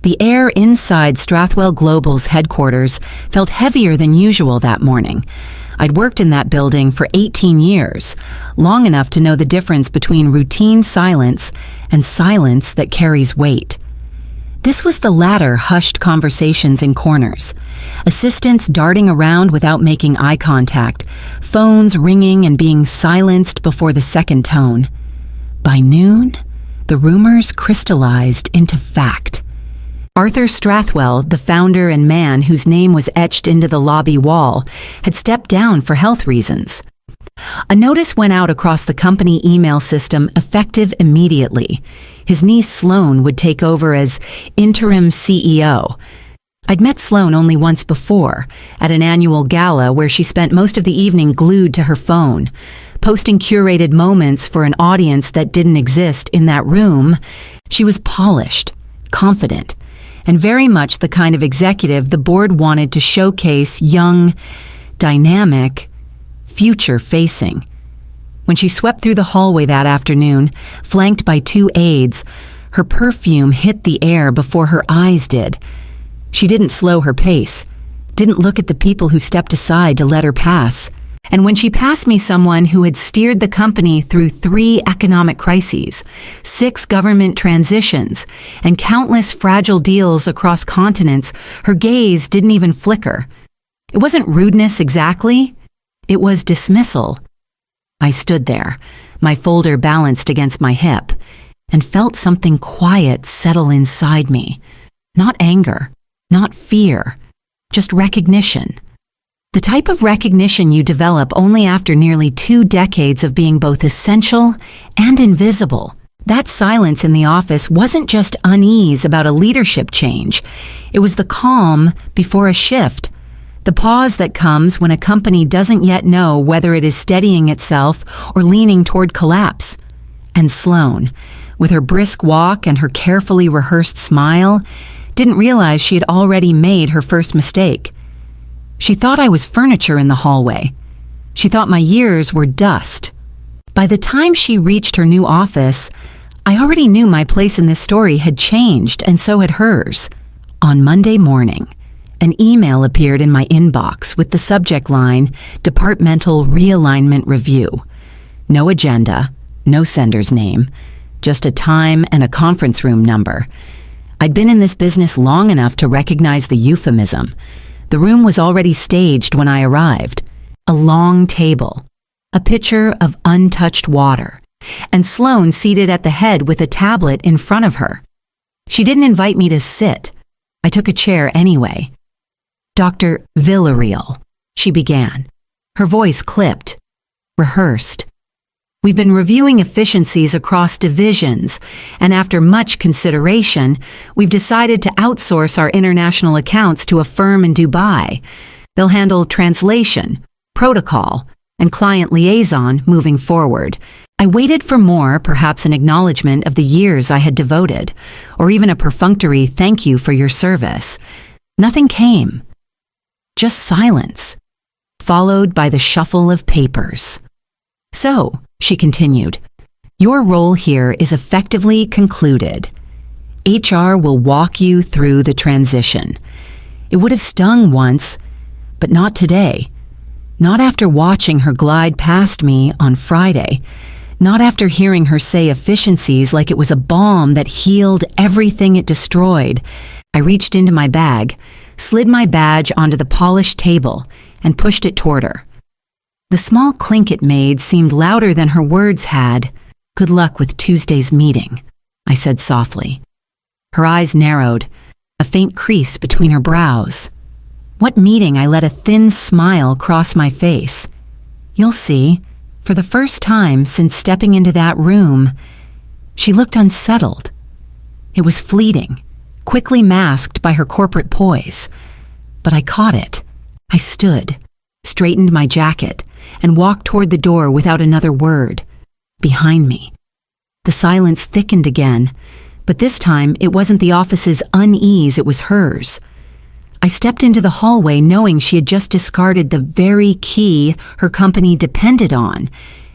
The air inside Strathwell Global's headquarters felt heavier than usual that morning. I'd worked in that building for 18 years, long enough to know the difference between routine silence and silence that carries weight. This was the latter hushed conversations in corners, assistants darting around without making eye contact, phones ringing and being silenced before the second tone. By noon, the rumors crystallized into fact. Arthur Strathwell, the founder and man whose name was etched into the lobby wall, had stepped down for health reasons. A notice went out across the company email system effective immediately. His niece Sloane would take over as interim CEO. I'd met Sloane only once before, at an annual gala where she spent most of the evening glued to her phone, posting curated moments for an audience that didn't exist in that room. She was polished, confident, and very much the kind of executive the board wanted to showcase young, dynamic, future-facing. When she swept through the hallway that afternoon, flanked by 2 aides, her perfume hit the air before her eyes did. She didn't slow her pace, didn't look at the people who stepped aside to let her pass. And when she passed me someone who had steered the company through 3 economic crises, 6 government transitions, and countless fragile deals across continents, her gaze didn't even flicker. It wasn't rudeness exactly. It was dismissal. I stood there, my folder balanced against my hip, and felt something quiet settle inside me. Not anger, not fear, just recognition. The type of recognition you develop only after nearly 2 decades of being both essential and invisible. That silence in the office wasn't just unease about a leadership change. It was the calm before a shift, the pause that comes when a company doesn't yet know whether it is steadying itself or leaning toward collapse. And Sloane, with her brisk walk and her carefully rehearsed smile, didn't realize she had already made her first mistake. She thought I was furniture in the hallway. She thought my years were dust. By the time she reached her new office, I already knew my place in this story had changed, and so had hers. On Monday morning, an email appeared in my inbox with the subject line, Departmental Realignment Review. No agenda, no sender's name, just a time and a conference room number. I'd been in this business long enough to recognize the euphemism. The room was already staged when I arrived. A long table, a pitcher of untouched water, and Sloane seated at the head with a tablet in front of her. She didn't invite me to sit. I took a chair anyway. Dr. Villarreal, she began. Her voice clipped, rehearsed. We've been reviewing efficiencies across divisions, and after much consideration, we've decided to outsource our international accounts to a firm in Dubai. They'll handle translation, protocol, and client liaison moving forward. I waited for more, perhaps an acknowledgement of the years I had devoted, or even a perfunctory thank you for your service. Nothing came. Just silence, followed by the shuffle of papers. So, she continued, your role here is effectively concluded. HR will walk you through the transition. It would have stung once, but not today. Not after watching her glide past me on Friday. Not after hearing her say efficiencies like it was a bomb that healed everything it destroyed. I reached into my bag, slid my badge onto the polished table, and pushed it toward her. The small clink it made seemed louder than her words had. Good luck with Tuesday's meeting, I said softly. Her eyes narrowed, a faint crease between her brows. What meeting? I let a thin smile cross my face. You'll see, for the first time since stepping into that room, she looked unsettled. It was fleeting, quickly masked by her corporate poise. But I caught it. I stood, straightened my jacket, and walked toward the door without another word. Behind me. The silence thickened again, but this time it wasn't the office's unease, it was hers. I stepped into the hallway knowing she had just discarded the very key her company depended on,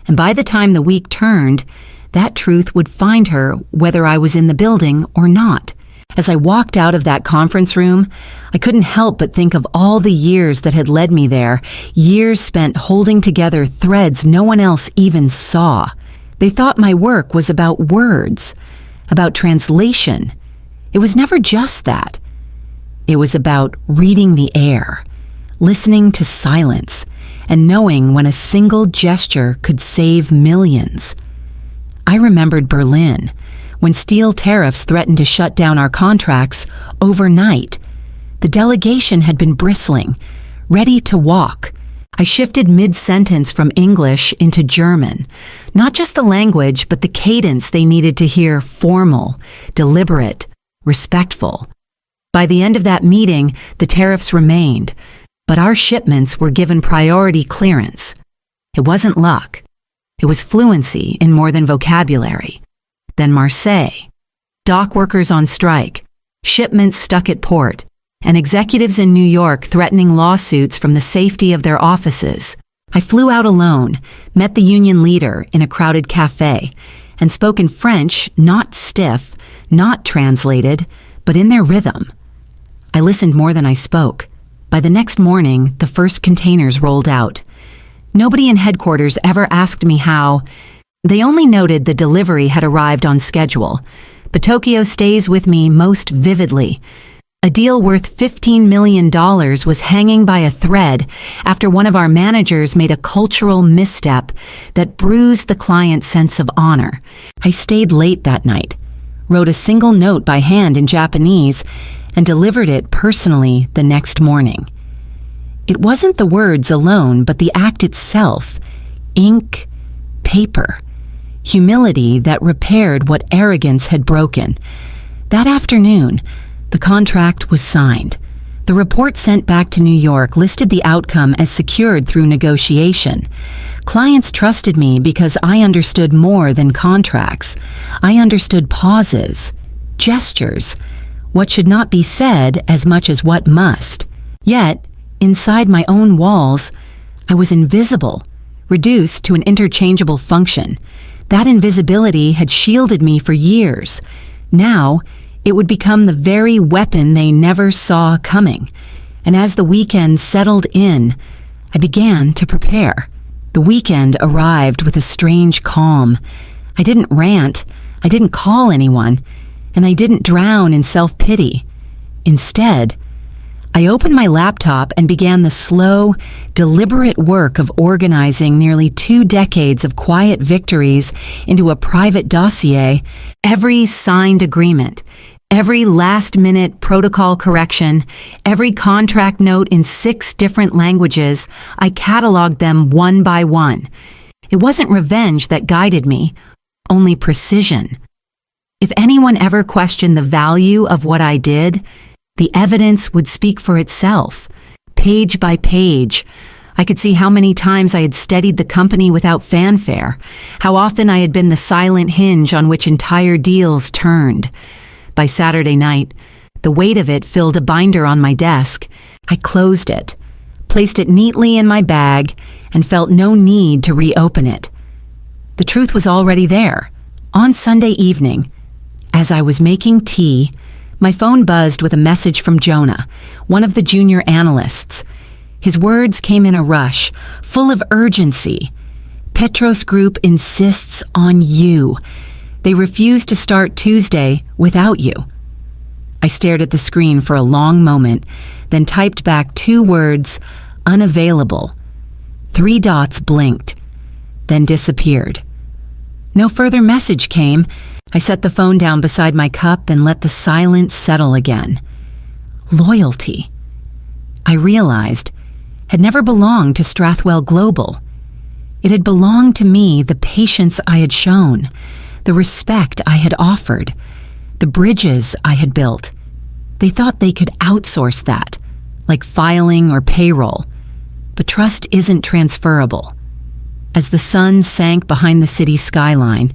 and by the time the week turned, that truth would find her whether I was in the building or not. As I walked out of that conference room, I couldn't help but think of all the years that had led me there, years spent holding together threads no one else even saw. They thought my work was about words, about translation. It was never just that. It was about reading the air, listening to silence, and knowing when a single gesture could save millions. I remembered Berlin, when steel tariffs threatened to shut down our contracts overnight. The delegation had been bristling, ready to walk. I shifted mid-sentence from English into German, not just the language, but the cadence they needed to hear formal, deliberate, respectful. By the end of that meeting, the tariffs remained, but our shipments were given priority clearance. It wasn't luck. It was fluency in more than vocabulary. Then Marseille. Dock workers on strike, shipments stuck at port, and executives in New York threatening lawsuits from the safety of their offices. I flew out alone, met the union leader in a crowded cafe, and spoke in French, not stiff, not translated, but in their rhythm. I listened more than I spoke. By the next morning, the first containers rolled out. Nobody in headquarters ever asked me how. They only noted the delivery had arrived on schedule. But Tokyo stays with me most vividly. A deal worth $15 million was hanging by a thread after one of our managers made a cultural misstep that bruised the client's sense of honor. I stayed late that night, wrote a single note by hand in Japanese, and delivered it personally the next morning. It wasn't the words alone, but the act itself. Ink, paper, humility that repaired what arrogance had broken. That afternoon, the contract was signed. The report sent back to New York listed the outcome as secured through negotiation. Clients trusted me because I understood more than contracts. I understood pauses, gestures, what should not be said as much as what must. Yet, inside my own walls, I was invisible, reduced to an interchangeable function. That invisibility had shielded me for years. Now, it would become the very weapon they never saw coming. And as the weekend settled in, I began to prepare. The weekend arrived with a strange calm. I didn't rant, I didn't call anyone, and I didn't drown in self-pity. Instead, I opened my laptop and began the slow, deliberate work of organizing nearly 2 decades of quiet victories into a private dossier. Every signed agreement, every last-minute protocol correction, every contract note in 6 different languages, I cataloged them one by one. It wasn't revenge that guided me, only precision. If anyone ever questioned the value of what I did, the evidence would speak for itself. Page by page, I could see how many times I had steadied the company without fanfare, how often I had been the silent hinge on which entire deals turned. By Saturday night, the weight of it filled a binder on my desk. I closed it, placed it neatly in my bag, and felt no need to reopen it. The truth was already there. On Sunday evening, as I was making tea, my phone buzzed with a message from Jonah, one of the junior analysts. His words came in a rush, full of urgency. Petros Group insists on you. They refuse to start Tuesday without you. I stared at the screen for a long moment, then typed back 2 words, unavailable. 3 dots blinked, then disappeared. No further message came. I set the phone down beside my cup and let the silence settle again. Loyalty, I realized, had never belonged to Strathwell Global. It had belonged to me, the patience I had shown, the respect I had offered, the bridges I had built. They thought they could outsource that, like filing or payroll. But trust isn't transferable. As the sun sank behind the city skyline,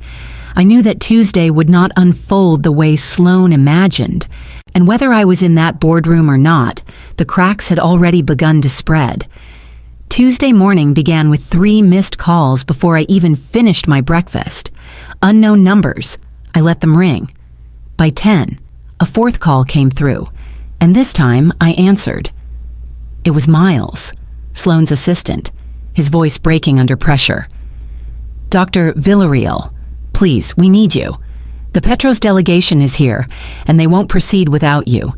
I knew that Tuesday would not unfold the way Sloan imagined, and whether I was in that boardroom or not, the cracks had already begun to spread. Tuesday morning began with 3 missed calls before I even finished my breakfast. Unknown numbers. I let them ring. By 10, A fourth call came through, and this time I answered. It was Miles, Sloane's assistant, his voice breaking under pressure. "Dr. Villarreal, please, we need you. The Petros delegation is here, and they won't proceed without you.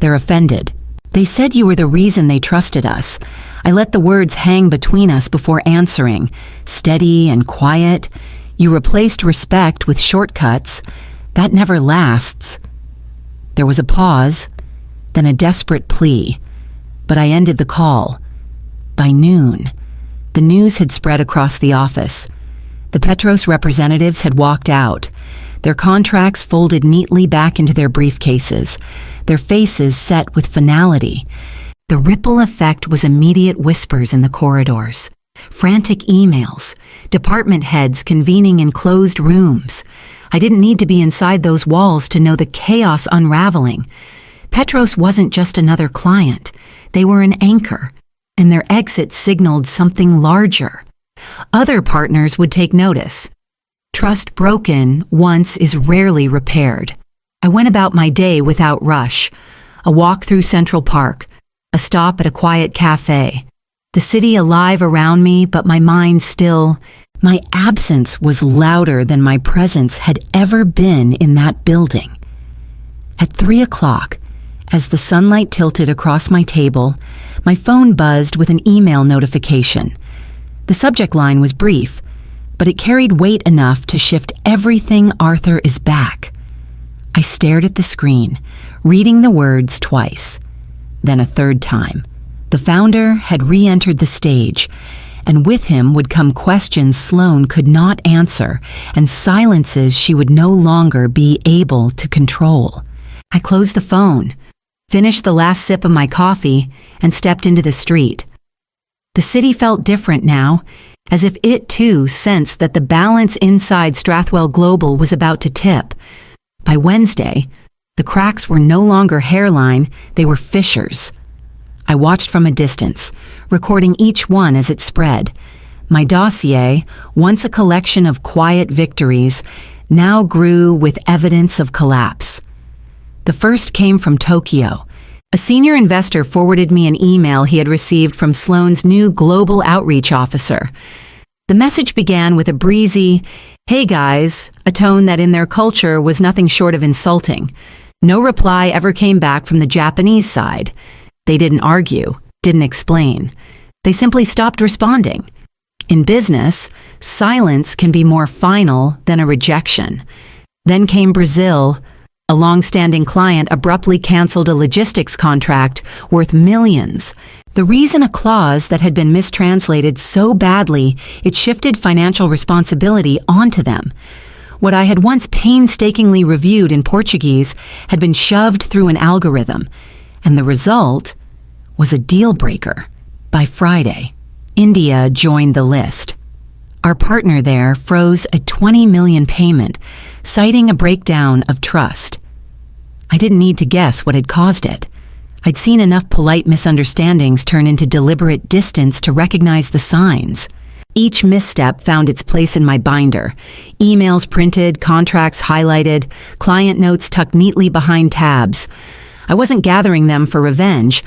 They're offended. They said you were the reason they trusted us. I let the words hang between us before answering, steady and quiet. You replaced respect with shortcuts. That never lasts." There was a pause, then a desperate plea, but I ended the call. By noon, the news had spread across the office. The Petros representatives had walked out, their contracts folded neatly back into their briefcases, their faces set with finality. The ripple effect was immediate whispers in the corridors, frantic emails, department heads convening in closed rooms. I didn't need to be inside those walls to know the chaos unraveling. Petros wasn't just another client. They were an anchor, and their exit signaled something larger. Other partners would take notice. Trust broken once is rarely repaired. I went about my day without rush. A walk through Central Park, a stop at a quiet cafe. The city alive around me, but my mind still. My absence was louder than my presence had ever been in that building. At 3 o'clock, as the sunlight tilted across my table, my phone buzzed with an email notification. The subject line was brief, but it carried weight enough to shift everything. Arthur is back. I stared at the screen, reading the words twice, then a third time. The founder had re-entered the stage, and with him would come questions Sloane could not answer and silences she would no longer be able to control. I closed the phone, finished the last sip of my coffee, and stepped into the street. The city felt different now, as if it too sensed that the balance inside Strathwell Global was about to tip. By Wednesday, the cracks were no longer hairline, they were fissures. I watched from a distance, recording each one as it spread. My dossier, once a collection of quiet victories, now grew with evidence of collapse. The first came from Tokyo. A senior investor forwarded me an email he had received from Sloane's new global outreach officer. The message began with a breezy, "Hey guys," a tone that in their culture was nothing short of insulting. No reply ever came back from the Japanese side. They didn't argue, didn't explain. They simply stopped responding. In business, silence can be more final than a rejection. Then came Brazil. A long-standing client abruptly canceled a logistics contract worth millions. The reason a clause that had been mistranslated so badly it shifted financial responsibility onto them. What I had once painstakingly reviewed in Portuguese had been shoved through an algorithm, and the result was a deal breaker. By Friday, India joined the list. Our partner there froze a $20 million payment, citing a breakdown of trust. I didn't need to guess what had caused it. I'd seen enough polite misunderstandings turn into deliberate distance to recognize the signs. Each misstep found its place in my binder. Emails printed, contracts highlighted, client notes tucked neatly behind tabs. I wasn't gathering them for revenge.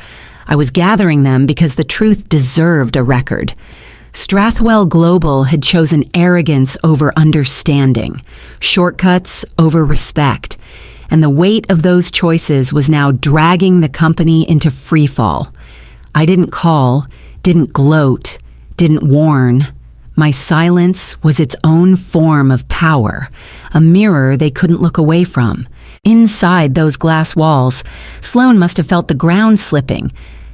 I was gathering them because the truth deserved a record. Strathwell Global had chosen arrogance over understanding, shortcuts over respect, and the weight of those choices was now dragging the company into freefall. I didn't call, didn't gloat, didn't warn. My silence was its own form of power, a mirror they couldn't look away from. Inside those glass walls, Sloane must have felt the ground slipping,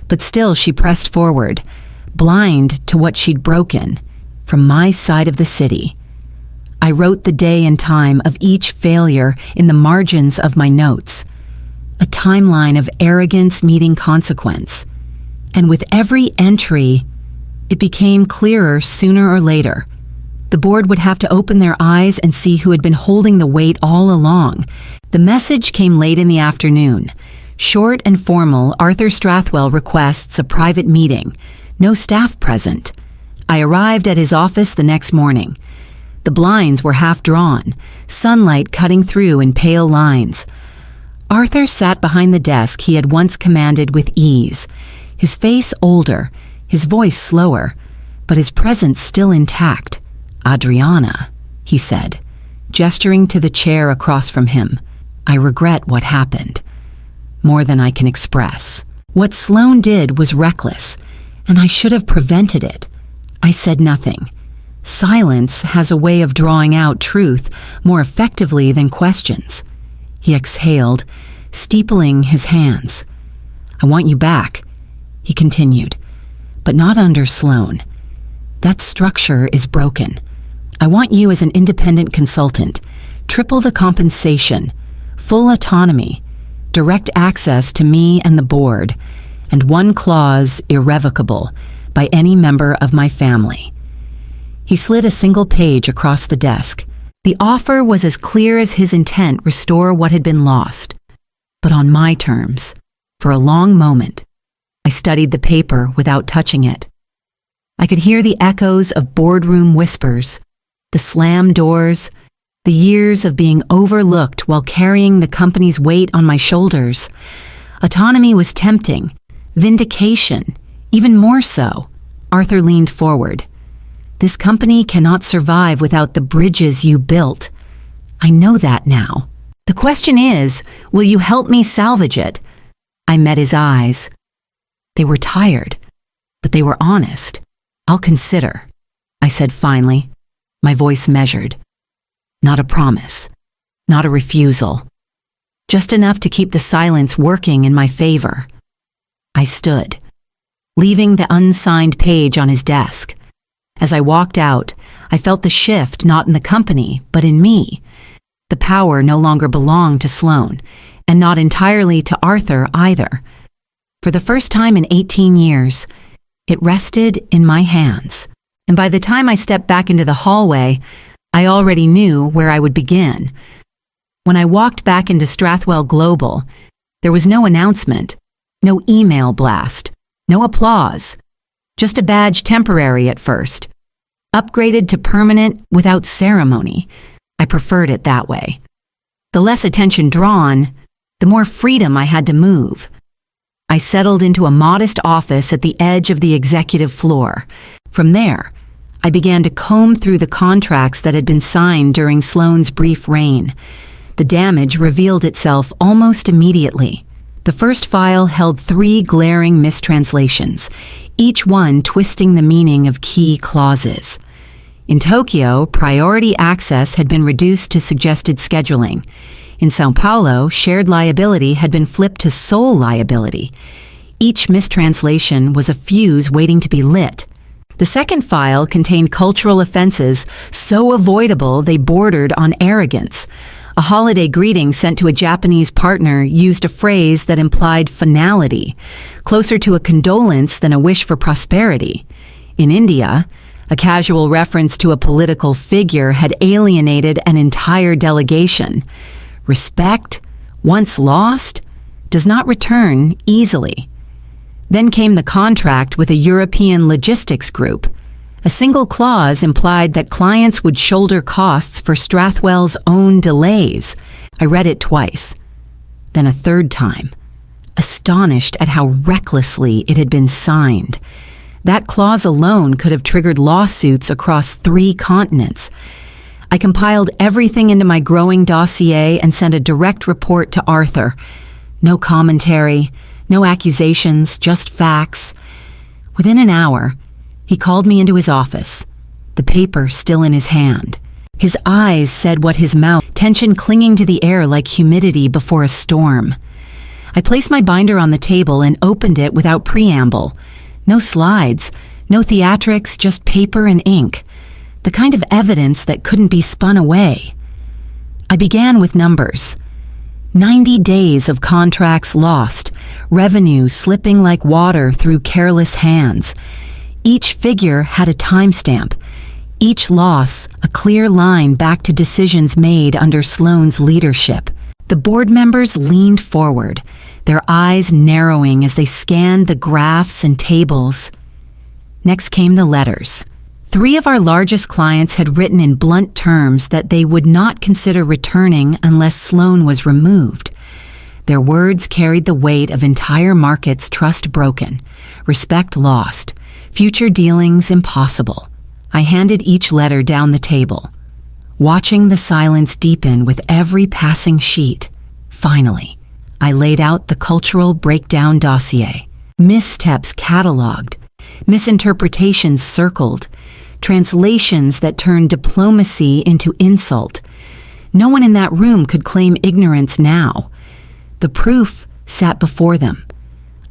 but still she pressed forward, blind to what she'd broken, from my side of the city. I wrote the day and time of each failure in the margins of my notes, a timeline of arrogance meeting consequence. And with every entry, it became clearer sooner or later. The board would have to open their eyes and see who had been holding the weight all along. The message came late in the afternoon. Short and formal, Arthur Strathwell requests a private meeting. No staff present. I arrived at his office the next morning. The blinds were half drawn, sunlight cutting through in pale lines. Arthur sat behind the desk he had once commanded with ease, his face older, his voice slower, but his presence still intact. "Adriana," he said, gesturing to the chair across from him, "I regret what happened. More than I can express. What Sloane did was reckless, and I should have prevented it." I said nothing. Silence has a way of drawing out truth more effectively than questions. He exhaled, steepling his hands. "I want you back," he continued, "but not under Sloane. That structure is broken. I want you as an independent consultant, triple the compensation, full autonomy, direct access to me and the board, and one clause irrevocable by any member of my family." He slid a single page across the desk. The offer was as clear as his intent: restore what had been lost, but on my terms. For a long moment, I studied the paper without touching it. I could hear the echoes of boardroom whispers, the slammed doors, the years of being overlooked while carrying the company's weight on my shoulders. Autonomy was tempting, vindication, even more so. Arthur leaned forward. "This company cannot survive without the bridges you built. I know that now. The question is, will you help me salvage it?" I met his eyes. They were tired, but they were honest. "I'll consider," I said finally, my voice measured. Not a promise, not a refusal, just enough to keep the silence working in my favor. I stood, leaving the unsigned page on his desk. As I walked out, I felt the shift not in the company, but in me. The power no longer belonged to Sloane, and not entirely to Arthur either. For the first time in 18 years, it rested in my hands. And by the time I stepped back into the hallway, I already knew where I would begin. When I walked back into Strathwell Global, there was no announcement, no email blast, no applause, just a badge temporary at first, upgraded to permanent without ceremony. I preferred it that way. The less attention drawn, the more freedom I had to move. I settled into a modest office at the edge of the executive floor. From there, I began to comb through the contracts that had been signed during Sloane's brief reign. The damage revealed itself almost immediately. The first file held 3 glaring mistranslations, each one twisting the meaning of key clauses. In Tokyo, priority access had been reduced to suggested scheduling. In São Paulo, shared liability had been flipped to sole liability. Each mistranslation was a fuse waiting to be lit. The second file contained cultural offenses so avoidable they bordered on arrogance. A holiday greeting sent to a Japanese partner used a phrase that implied finality, closer to a condolence than a wish for prosperity. In India, a casual reference to a political figure had alienated an entire delegation. Respect, once lost, does not return easily. Then came the contract with a European logistics group. A single clause implied that clients would shoulder costs for Strathwell's own delays. I read it twice, then a third time, astonished at how recklessly it had been signed. That clause alone could have triggered lawsuits across 3 continents. I compiled everything into my growing dossier and sent a direct report to Arthur. No commentary, no accusations, just facts. Within an hour, he called me into his office, the paper still in his hand. His eyes said what his mouth, tension clinging to the air like humidity before a storm. I placed my binder on the table and opened it without preamble. No slides, no theatrics, just paper and ink. The kind of evidence that couldn't be spun away. I began with numbers. 90 days of contracts lost, revenue slipping like water through careless hands. Each figure had a timestamp. Each loss, a clear line back to decisions made under Sloane's leadership. The board members leaned forward, their eyes narrowing as they scanned the graphs and tables. Next came the letters. 3 of our largest clients had written in blunt terms that they would not consider returning unless Sloane was removed. Their words carried the weight of entire markets, trust broken, respect lost, future dealings impossible. I handed each letter down the table, watching the silence deepen with every passing sheet. Finally, I laid out the cultural breakdown dossier. Missteps cataloged, misinterpretations circled, translations that turned diplomacy into insult. No one in that room could claim ignorance now. The proof sat before them,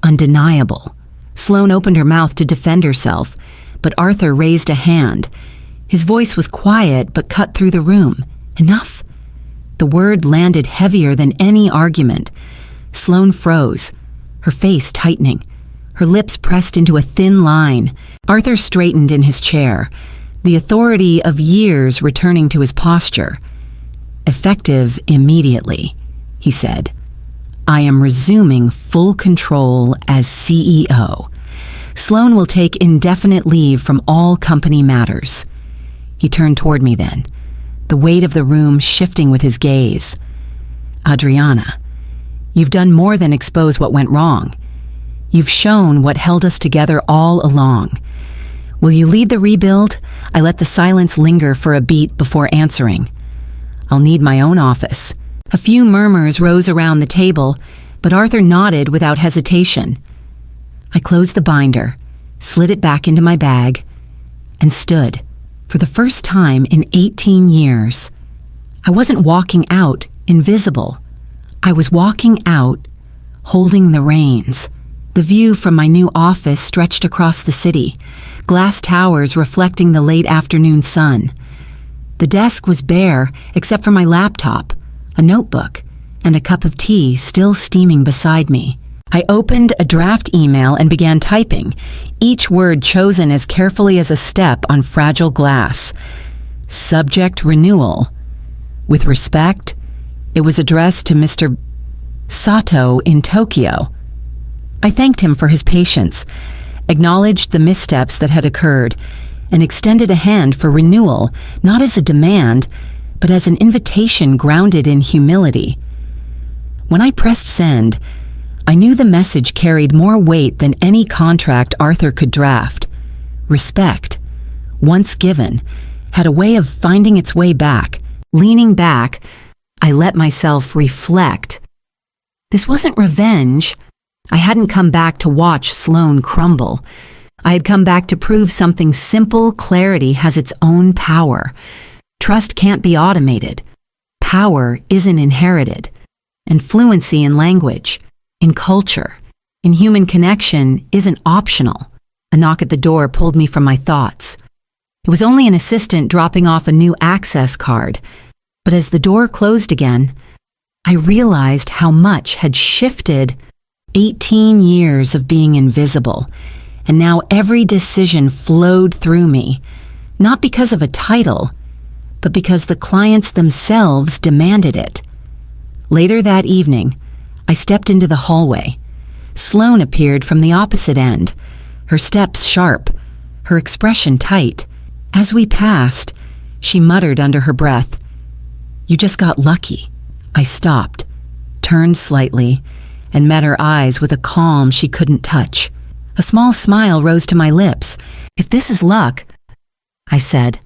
undeniable. Sloane opened her mouth to defend herself, but Arthur raised a hand. His voice was quiet but cut through the room. Enough. The word landed heavier than any argument. Sloane froze, her face tightening, her lips pressed into a thin line. Arthur straightened in his chair, the authority of years returning to his posture. "Effective immediately," he said. "I am resuming full control as CEO. Sloane will take indefinite leave from all company matters." He turned toward me then, the weight of the room shifting with his gaze. "Adriana, you've done more than expose what went wrong. You've shown what held us together all along. Will you lead the rebuild?" I let the silence linger for a beat before answering. "I'll need my own office." A few murmurs rose around the table, but Arthur nodded without hesitation. I closed the binder, slid it back into my bag, and stood, for the first time in 18 years. I wasn't walking out invisible. I was walking out, holding the reins. The view from my new office stretched across the city, glass towers reflecting the late afternoon sun. The desk was bare except for my laptop, a notebook, and a cup of tea still steaming beside me. I opened a draft email and began typing, each word chosen as carefully as a step on fragile glass. Subject renewal. With respect, it was addressed to Mr. Sato in Tokyo. I thanked him for his patience, acknowledged the missteps that had occurred, and extended a hand for renewal, not as a demand, but as an invitation grounded in humility. When I pressed send, I knew the message carried more weight than any contract Arthur could draft. Respect, once given, had a way of finding its way back. Leaning back, I let myself reflect. This wasn't revenge. I hadn't come back to watch Sloane crumble. I had come back to prove something simple: clarity has its own power. Trust can't be automated. Power isn't inherited. And fluency in language, in culture, in human connection isn't optional. A knock at the door pulled me from my thoughts. It was only an assistant dropping off a new access card. But as the door closed again, I realized how much had shifted. 18 years of being invisible, and now every decision flowed through me, not because of a title, but because the clients themselves demanded it. Later that evening, I stepped into the hallway. Sloane appeared from the opposite end, her steps sharp, her expression tight. As we passed, she muttered under her breath, "You just got lucky." I stopped, turned slightly, and met her eyes with a calm she couldn't touch. A small smile rose to my lips. "If this is luck," I said,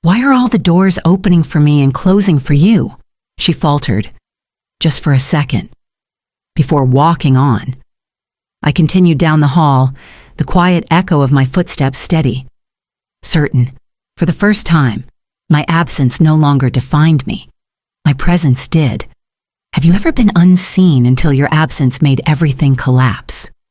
"why are all the doors opening for me and closing for you?" She faltered, just for a second, before walking on. I continued down the hall, the quiet echo of my footsteps steady. Certain, for the first time, my absence no longer defined me. My presence did. Have you ever been unseen until your absence made everything collapse?